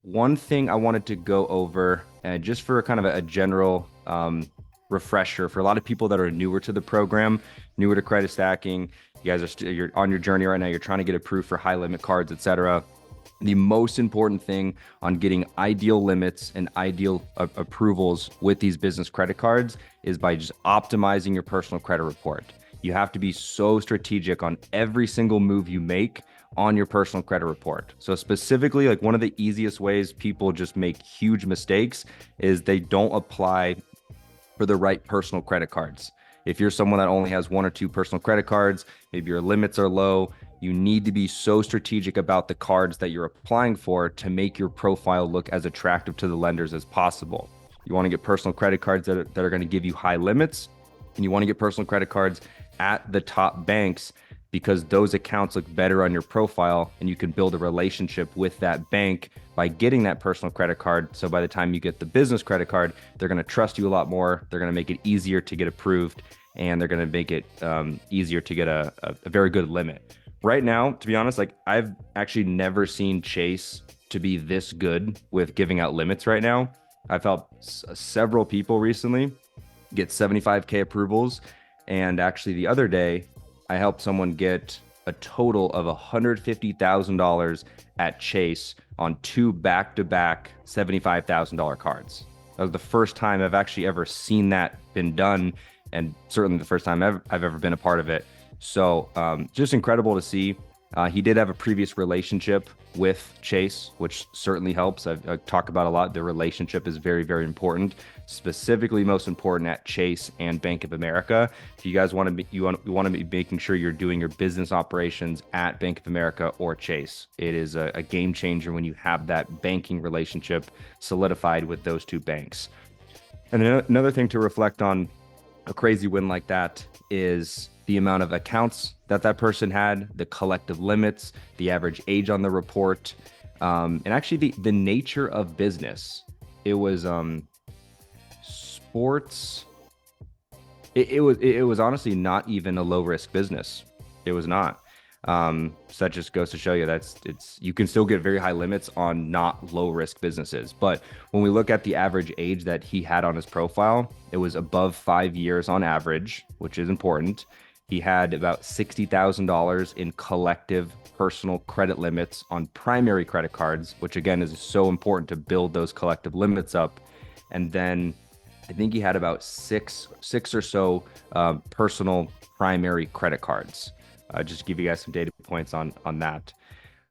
one thing I wanted to go over, and just for kind of a general refresher for a lot of people that are newer to the program, newer to credit stacking. You guys you're on your journey right now. You're trying to get approved for high limit cards, etc. The most important thing on getting ideal limits and ideal approvals with these business credit cards is by just optimizing your personal credit report. You have to be so strategic on every single move you make on your personal credit report. So specifically, like one of the easiest ways people just make huge mistakes is they don't apply for the right personal credit cards. If you're someone that only has one or two personal credit cards, maybe your limits are low, you need to be so strategic about the cards that you're applying for to make your profile look as attractive to the lenders as possible. You want to get personal credit cards that are going to give you high limits, and you want to get personal credit cards at the top banks because those accounts look better on your profile and you can build a relationship with that bank by getting that personal credit card. So by the time you get the business credit card, they're going to trust you a lot more. They're going to make it easier to get approved, and they're going to make it easier to get a very good limit. Right now, to be honest, like I've actually never seen Chase to be this good with giving out limits right now. I've helped several people recently get 75K approvals. And actually the other day, I helped someone get a total of $150,000 at Chase on two back-to-back $75,000 cards. That was the first time I've actually ever seen that been done, and certainly the first time I've ever been a part of it. So just incredible to see. He did have a previous relationship with Chase, which certainly helps. I've talked about a lot. The relationship is very, very important, specifically most important at Chase and Bank of America. If you guys want to be, you want to be making sure you're doing your business operations at Bank of America or Chase. It is a game changer when you have that banking relationship solidified with those two banks. And another thing to reflect on a crazy win like that is the amount of accounts that person had, the collective limits, the average age on the report, and actually the nature of business. It was sports. It was honestly not even a low risk business. It was not. So that just goes to show you you can still get very high limits on not low risk businesses. But when we look at the average age that he had on his profile, it was above 5 years on average, which is important. He had about $60,000 in collective personal credit limits on primary credit cards, which again is so important to build those collective limits up. And then I think he had about six or so personal primary credit cards. Just to give you guys some data points on that.